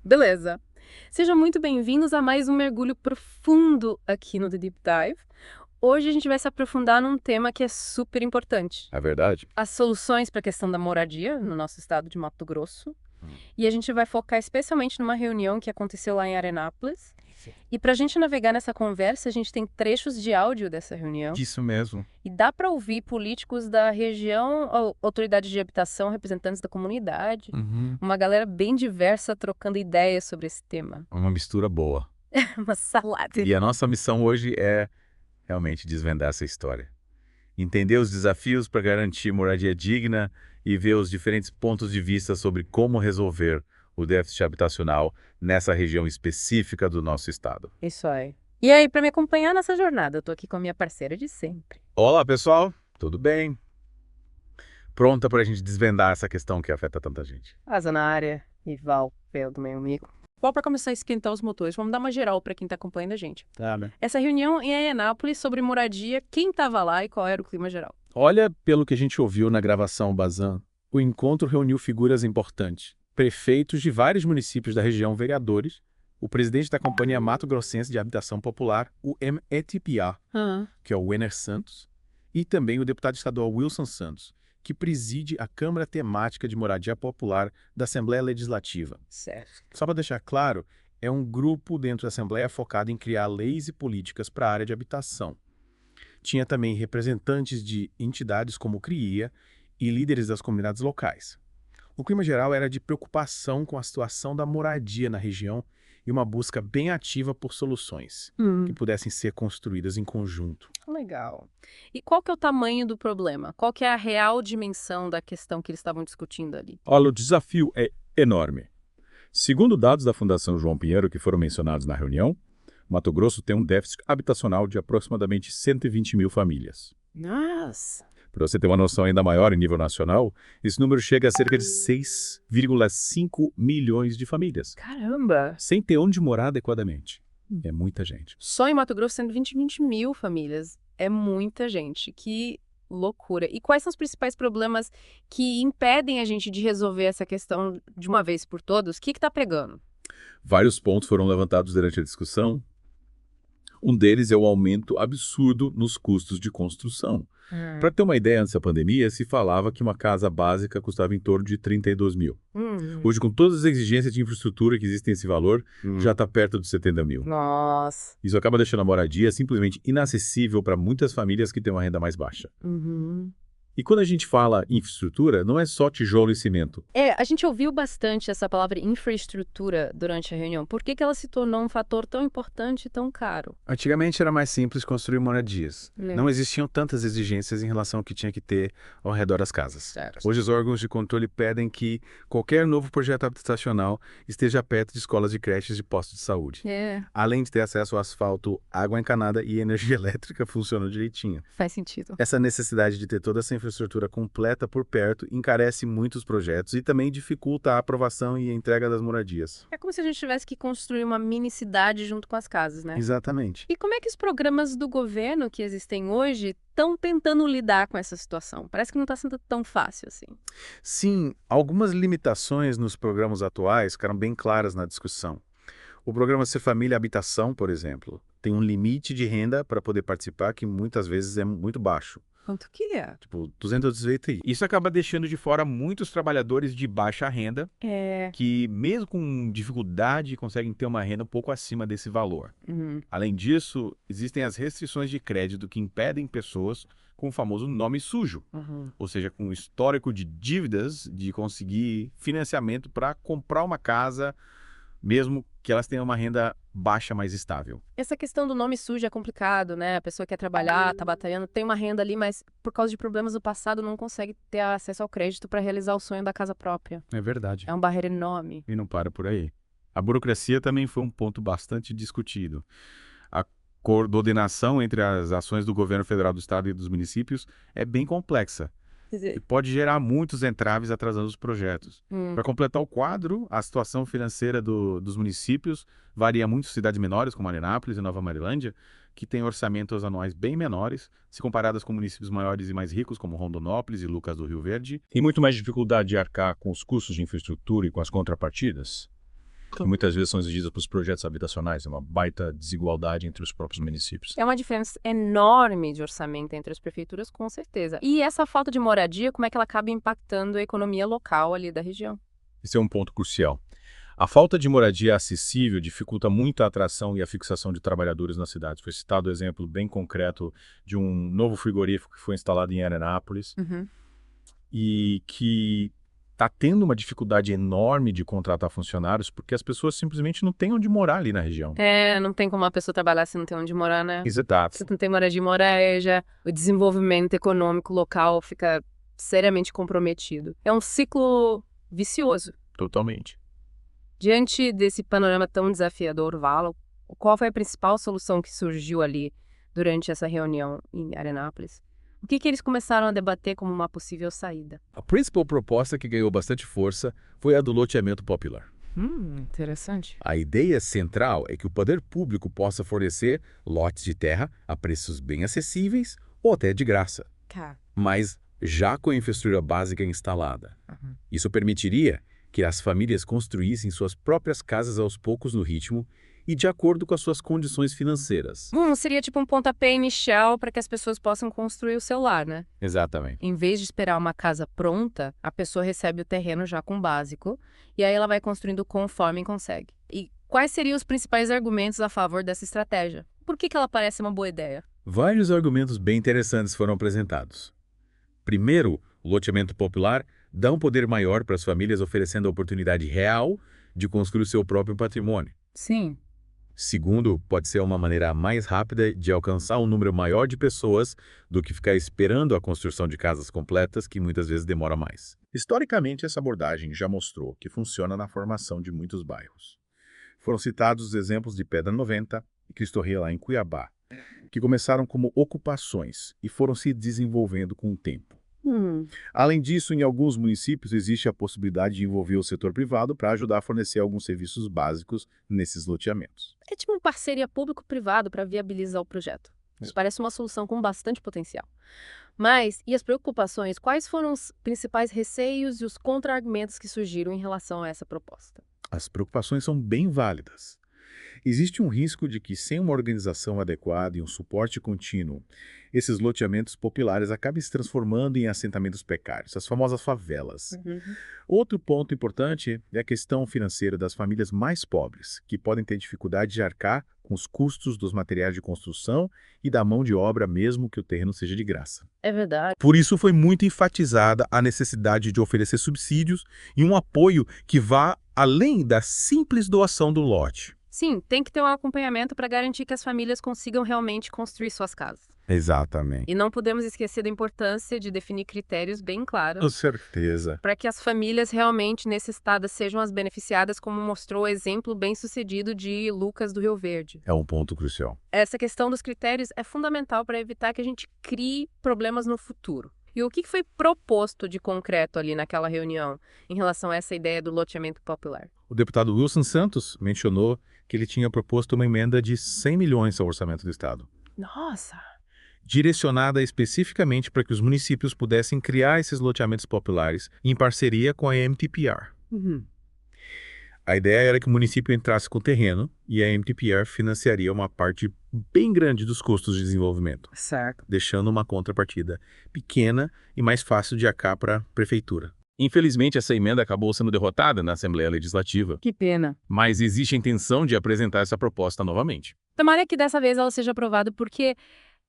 Beleza. Sejam muito bem-vindos a mais um mergulho profundo aqui no The Deep Dive. Hoje a gente vai se aprofundar num tema que é super importante. É verdade? As soluções para a questão da moradia no nosso estado de Mato Grosso. E a gente vai focar especialmente numa reunião que aconteceu lá em Arenápolis. E para a gente navegar nessa conversa, a gente tem trechos de áudio dessa reunião. Isso mesmo. E dá para ouvir políticos da região, autoridades de habitação, representantes da comunidade. Uma galera bem diversa trocando ideias sobre esse tema. Uma mistura boa. Uma salada. E a nossa missão hoje é realmente desvendar essa história. Entender os desafios para garantir moradia digna e ver os diferentes pontos de vista sobre como resolver o déficit habitacional nessa região específica do nosso estado. Isso aí. E aí, para me acompanhar nessa jornada, eu tô aqui com a minha parceira de sempre. Olá, pessoal. Tudo bem? Pronta para a gente desvendar essa questão que afeta tanta gente. Asa na área e Val, do meu amigo. Bom, para começar a esquentar os motores, vamos dar uma geral para quem tá acompanhando a gente. Tá, né? Essa reunião em Anápolis sobre moradia, quem tava lá e qual era o clima geral? Olha, pelo que a gente ouviu na gravação Bazan, o encontro reuniu figuras importantes. Prefeitos de vários municípios da região, vereadores, o presidente da Companhia Mato Grossense de Habitação Popular, o METPA, que é o Wenner Santos, e também o deputado estadual Wilson Santos, que preside a Câmara Temática de Moradia Popular da Assembleia Legislativa. Certo. Só para deixar claro, é um grupo dentro da Assembleia focado em criar leis e políticas para a área de habitação. Tinha também representantes de entidades como o CRIA e líderes das comunidades locais. O clima geral era de preocupação com a situação da moradia na região e uma busca bem ativa por soluções que pudessem ser construídas em conjunto. Legal. E qual que é o tamanho do problema? Qual que é a real dimensão da questão que eles estavam discutindo ali? Olha, o desafio é enorme. Segundo dados da Fundação João Pinheiro que foram mencionados na reunião, Mato Grosso tem um déficit habitacional de aproximadamente 120 mil famílias. Nossa! Para você ter uma noção ainda maior em nível nacional, esse número chega a cerca de 6,5 milhões de famílias, Caramba! sem ter onde morar adequadamente. É muita gente. Só em Mato Grosso, 120 mil famílias. É muita gente. Que loucura. E quais são os principais problemas que impedem a gente de resolver essa questão de uma vez por todas? O que tá pegando? Vários pontos foram levantados durante a discussão. Um deles é o aumento absurdo nos custos de construção. Para ter uma ideia, antes da pandemia, se falava que uma casa básica custava em torno de 32 mil. Hoje, com todas as exigências de infraestrutura que existem esse valor, já está perto dos 70 mil. Nossa! Isso acaba deixando a moradia simplesmente inacessível para muitas famílias que têm uma renda mais baixa. E quando a gente fala infraestrutura, não é só tijolo e cimento. A gente ouviu bastante essa palavra infraestrutura durante a reunião. Por que ela se tornou um fator tão importante e tão caro? Antigamente era mais simples construir moradias. Não existiam tantas exigências em relação ao que tinha que ter ao redor das casas. Certo. Hoje os órgãos de controle pedem que qualquer novo projeto habitacional esteja perto de escolas de creches e postos de saúde. Além de ter acesso ao asfalto, água encanada e energia elétrica funcionando direitinho. Faz sentido. Essa necessidade de ter toda essa infraestrutura completa por perto encarece muitos projetos e também dificulta a aprovação e a entrega das moradias. É como se a gente tivesse que construir uma mini cidade junto com as casas, né? Exatamente. E como é que os programas do governo que existem hoje estão tentando lidar com essa situação? Parece que não está sendo tão fácil assim. Sim, algumas limitações nos programas atuais ficaram bem claras na discussão. O programa Ser Família Habitação, por exemplo, tem um limite de renda para poder participar que muitas vezes é muito baixo. Quanto que é? Tipo, 280. Isso acaba deixando de fora muitos trabalhadores de baixa renda, que mesmo com dificuldade conseguem ter uma renda um pouco acima desse valor. Além disso, existem as restrições de crédito que impedem pessoas com o famoso nome sujo, ou seja, com histórico de dívidas, de conseguir financiamento para comprar uma casa, mesmo que elas tenham uma renda baixa mais estável. Essa questão do nome sujo é complicado, né? A pessoa quer trabalhar, tá batalhando, tem uma renda ali, mas por causa de problemas do passado não consegue ter acesso ao crédito para realizar o sonho da casa própria. É verdade. É uma barreira enorme. E não para por aí. A burocracia também foi um ponto bastante discutido. A coordenação entre as ações do governo federal do estado e dos municípios é bem complexa. E pode gerar muitos entraves atrasando os projetos. Para completar o quadro, a situação financeira dos municípios varia muito em cidades menores, como Arenápolis e Nova Marilândia, que têm orçamentos anuais bem menores, se comparadas com municípios maiores e mais ricos, como Rondonópolis e Lucas do Rio Verde. Tem muito mais dificuldade de arcar com os custos de infraestrutura e com as contrapartidas? Exato. que muitas vezes são exigidas para os projetos habitacionais. É uma baita desigualdade entre os próprios municípios. É uma diferença enorme de orçamento entre as prefeituras, com certeza. E essa falta de moradia, como é que ela acaba impactando a economia local ali da região? Esse é um ponto crucial. A falta de moradia acessível dificulta muito a atração e a fixação de trabalhadores nas cidades. Foi citado o exemplo bem concreto de um novo frigorífico que foi instalado em Arenápolis e que está tendo uma dificuldade enorme de contratar funcionários porque as pessoas simplesmente não têm onde morar ali na região. Não tem como uma pessoa trabalhar se não tem onde morar, né? Exato. Se não tem moradia, o desenvolvimento econômico local fica seriamente comprometido. É um ciclo vicioso. Totalmente. Diante desse panorama tão desafiador, Vala, qual foi a principal solução que surgiu ali durante essa reunião em Arenápolis? O que eles começaram a debater como uma possível saída? A principal proposta que ganhou bastante força foi a do loteamento popular. Interessante. A ideia central é que o poder público possa fornecer lotes de terra a preços bem acessíveis ou até de graça, mas já com a infraestrutura básica instalada. Isso permitiria que as famílias construíssem suas próprias casas aos poucos no ritmo e de acordo com as suas condições financeiras. Seria tipo um pontapé inicial para que as pessoas possam construir o seu lar, né? Exatamente. Em vez de esperar uma casa pronta, a pessoa recebe o terreno já com o básico e aí ela vai construindo conforme consegue. E quais seriam os principais argumentos a favor dessa estratégia? Por que ela parece uma boa ideia? Vários argumentos bem interessantes foram apresentados. Primeiro, o loteamento popular dá um poder maior para as famílias, oferecendo a oportunidade real de construir o seu próprio patrimônio. Sim. Segundo, pode ser uma maneira mais rápida de alcançar um número maior de pessoas do que ficar esperando a construção de casas completas, que muitas vezes demora mais. Historicamente, essa abordagem já mostrou que funciona na formação de muitos bairros. Foram citados os exemplos de Pedra 90 e Cristo Rei lá em Cuiabá, que começaram como ocupações e foram se desenvolvendo com o tempo. Além disso, em alguns municípios existe a possibilidade de envolver o setor privado para ajudar a fornecer alguns serviços básicos nesses loteamentos. É tipo uma parceria público-privado para viabilizar o projeto. Isso parece uma solução com bastante potencial. Mas, e as preocupações? Quais foram os principais receios e os contra-argumentos que surgiram em relação a essa proposta? As preocupações são bem válidas. Existe um risco de que, sem uma organização adequada e um suporte contínuo, esses loteamentos populares acabem se transformando em assentamentos precários, as famosas favelas. Outro ponto importante é a questão financeira das famílias mais pobres, que podem ter dificuldade de arcar com os custos dos materiais de construção e da mão de obra, mesmo que o terreno seja de graça. É verdade. Por isso foi muito enfatizada a necessidade de oferecer subsídios e um apoio que vá além da simples doação do lote. Sim, tem que ter um acompanhamento para garantir que as famílias consigam realmente construir suas casas. Exatamente. E não podemos esquecer da importância de definir critérios bem claros. Com certeza. Para que as famílias realmente necessitadas sejam as beneficiadas, como mostrou o exemplo bem-sucedido de Lucas do Rio Verde. É um ponto crucial. Essa questão dos critérios é fundamental para evitar que a gente crie problemas no futuro. E o que foi proposto de concreto ali naquela reunião em relação a essa ideia do loteamento popular? O deputado Wilson Santos mencionou que ele tinha proposto uma emenda de 100 milhões ao orçamento do Estado. Nossa! Direcionada especificamente para que os municípios pudessem criar esses loteamentos populares em parceria com a MTPR. A ideia era que o município entrasse com o terreno e a MTPR financiaria uma parte bem grande dos custos de desenvolvimento, certo, deixando uma contrapartida pequena e mais fácil de arcar para a prefeitura. Infelizmente, essa emenda acabou sendo derrotada na Assembleia Legislativa. Que pena. Mas existe a intenção de apresentar essa proposta novamente. Tomara que dessa vez ela seja aprovada, porque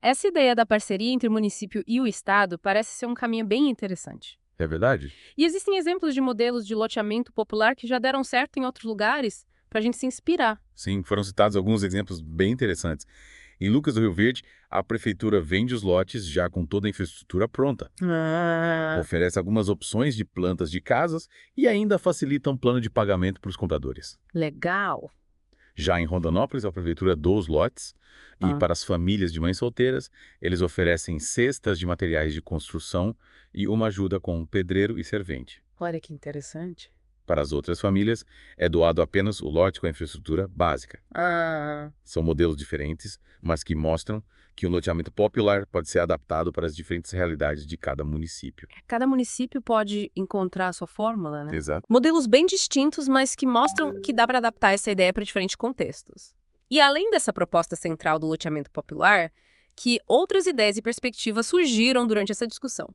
essa ideia da parceria entre o município e o Estado parece ser um caminho bem interessante. É verdade? E existem exemplos de modelos de loteamento popular que já deram certo em outros lugares para a gente se inspirar. Sim, foram citados alguns exemplos bem interessantes. Em Lucas do Rio Verde, a prefeitura vende os lotes já com toda a infraestrutura pronta. Oferece algumas opções de plantas de casas e ainda facilita um plano de pagamento para os compradores. Legal! Já em Rondonópolis, a prefeitura doa os lotes e para as famílias de mães solteiras, eles oferecem cestas de materiais de construção e uma ajuda com pedreiro e servente. Olha que interessante. Para as outras famílias, é doado apenas o lote com a infraestrutura básica. São modelos diferentes, mas que mostram que o loteamento popular pode ser adaptado para as diferentes realidades de cada município. Cada município pode encontrar a sua fórmula, né? Exato. Modelos bem distintos, mas que mostram que dá para adaptar essa ideia para diferentes contextos. E além dessa proposta central do loteamento popular, que outras ideias e perspectivas surgiram durante essa discussão.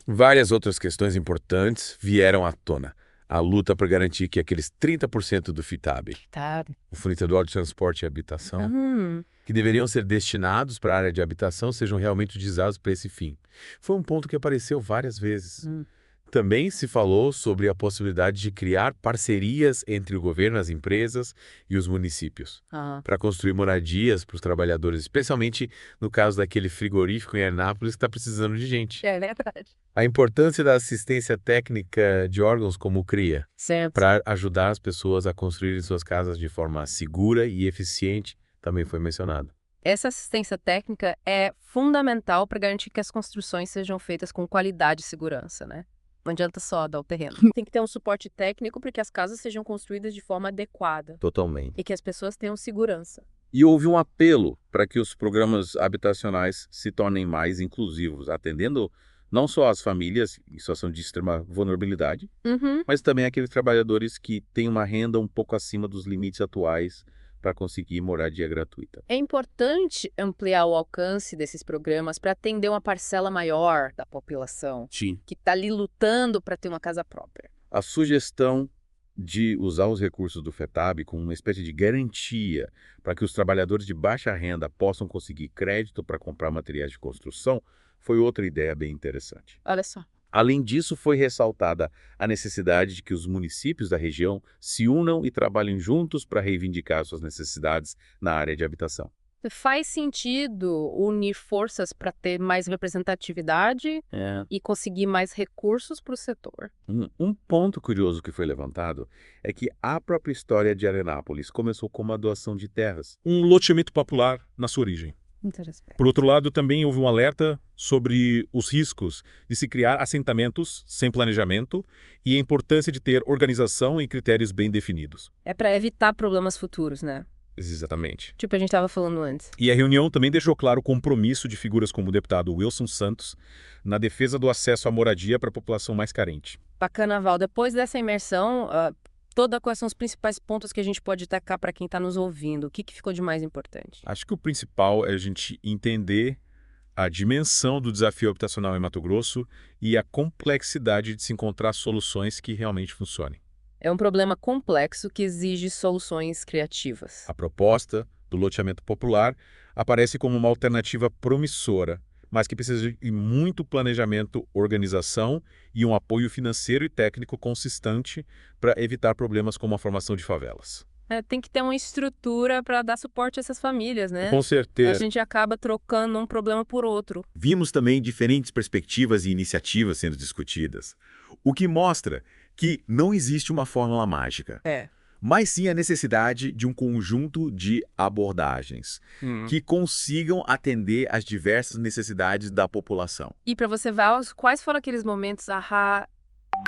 Várias outras questões importantes vieram à tona. A luta para garantir que aqueles 30% do FITAB, o fornecedor de transporte e habitação, que deveriam ser destinados para a área de habitação, sejam realmente utilizados para esse fim. Foi um ponto que apareceu várias vezes. Também se falou sobre a possibilidade de criar parcerias entre o governo, as empresas e os municípios para construir moradias para os trabalhadores, especialmente no caso daquele frigorífico em Arenápolis que está precisando de gente. É verdade. A importância da assistência técnica de órgãos como o CRIA para ajudar as pessoas a construírem suas casas de forma segura e eficiente também foi mencionado. Essa assistência técnica é fundamental para garantir que as construções sejam feitas com qualidade e segurança, né? Não adianta só dar o terreno. Tem que ter um suporte técnico para que as casas sejam construídas de forma adequada. Totalmente. E que as pessoas tenham segurança. E houve um apelo para que os programas habitacionais se tornem mais inclusivos, atendendo não só as famílias em situação de extrema vulnerabilidade, mas também aqueles trabalhadores que têm uma renda um pouco acima dos limites atuais para conseguir moradia gratuita. É importante ampliar o alcance desses programas para atender uma parcela maior da população que está ali lutando para ter uma casa própria. A sugestão de usar os recursos do FETAB como uma espécie de garantia para que os trabalhadores de baixa renda possam conseguir crédito para comprar materiais de construção foi outra ideia bem interessante. Olha só. Além disso, foi ressaltada a necessidade de que os municípios da região se unam e trabalhem juntos para reivindicar suas necessidades na área de habitação. Faz sentido unir forças para ter mais representatividade e conseguir mais recursos para o setor. Um ponto curioso que foi levantado é que a própria história de Arenápolis começou com uma doação de terras. Um loteamento popular na sua origem. Por outro lado, também houve um alerta sobre os riscos de se criar assentamentos sem planejamento e a importância de ter organização e critérios bem definidos. É para evitar problemas futuros, né? Exatamente. Tipo a gente estava falando antes. E a reunião também deixou claro o compromisso de figuras como o deputado Wilson Santos na defesa do acesso à moradia para a população mais carente. Bacana, Val. Depois dessa imersão, quais são os principais pontos que a gente pode destacar para quem está nos ouvindo? O que ficou de mais importante? Acho que o principal é a gente entender a dimensão do desafio habitacional em Mato Grosso e a complexidade de se encontrar soluções que realmente funcionem. É um problema complexo que exige soluções criativas. A proposta do loteamento popular aparece como uma alternativa promissora, mas que precisa de muito planejamento, organização e um apoio financeiro e técnico consistente para evitar problemas como a formação de favelas. Tem que ter uma estrutura para dar suporte a essas famílias, né? Com certeza. A gente acaba trocando um problema por outro. Vimos também diferentes perspectivas e iniciativas sendo discutidas, o que mostra que não existe uma fórmula mágica. Mas sim a necessidade de um conjunto de abordagens que consigam atender às diversas necessidades da população. E para você, Val, quais foram aqueles momentos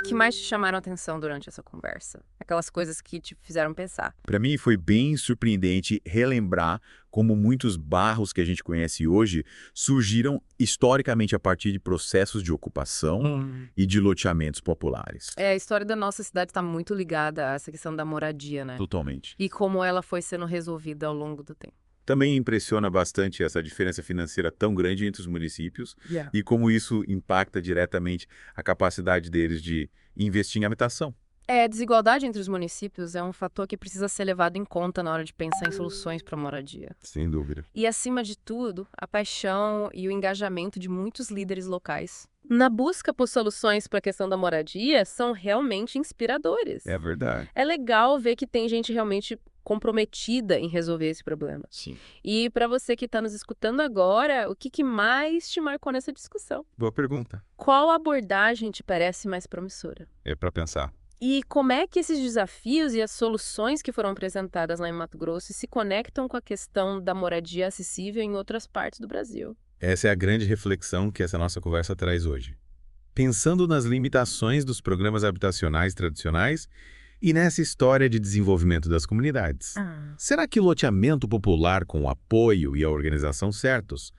que mais te chamaram a atenção durante essa conversa? Aquelas coisas que te fizeram pensar. Para mim foi bem surpreendente relembrar como muitos bairros que a gente conhece hoje surgiram historicamente a partir de processos de ocupação e de loteamentos populares. A história da nossa cidade está muito ligada a essa questão da moradia, né? Totalmente. E como ela foi sendo resolvida ao longo do tempo. Também impressiona bastante essa diferença financeira tão grande entre os municípios e como isso impacta diretamente a capacidade deles de investir em habitação. A desigualdade entre os municípios é um fator que precisa ser levado em conta na hora de pensar em soluções para a moradia. Sem dúvida. E, acima de tudo, a paixão e o engajamento de muitos líderes locais na busca por soluções para a questão da moradia são realmente inspiradores. É verdade. É legal ver que tem gente realmente comprometida em resolver esse problema. Sim. E para você que está nos escutando agora, o que mais te marcou nessa discussão? Boa pergunta. Qual abordagem te parece mais promissora? É para pensar. E como é que esses desafios e as soluções que foram apresentadas lá em Mato Grosso se conectam com a questão da moradia acessível em outras partes do Brasil? Essa é a grande reflexão que essa nossa conversa traz hoje. Pensando nas limitações dos programas habitacionais tradicionais E nessa história de desenvolvimento das comunidades, será que o loteamento popular com o apoio e a organização certos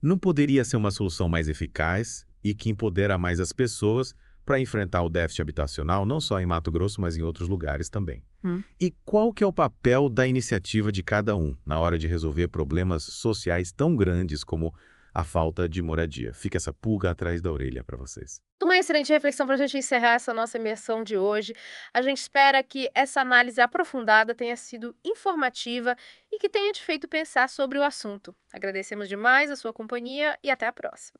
não poderia ser uma solução mais eficaz e que empodera mais as pessoas para enfrentar o déficit habitacional, não só em Mato Grosso, mas em outros lugares também? E qual que é o papel da iniciativa de cada um na hora de resolver problemas sociais tão grandes como a falta de moradia? Fica essa pulga atrás da orelha para vocês. Uma excelente reflexão para a gente encerrar essa nossa imersão de hoje. A gente espera que essa análise aprofundada tenha sido informativa e que tenha te feito pensar sobre o assunto. Agradecemos demais a sua companhia e até a próxima.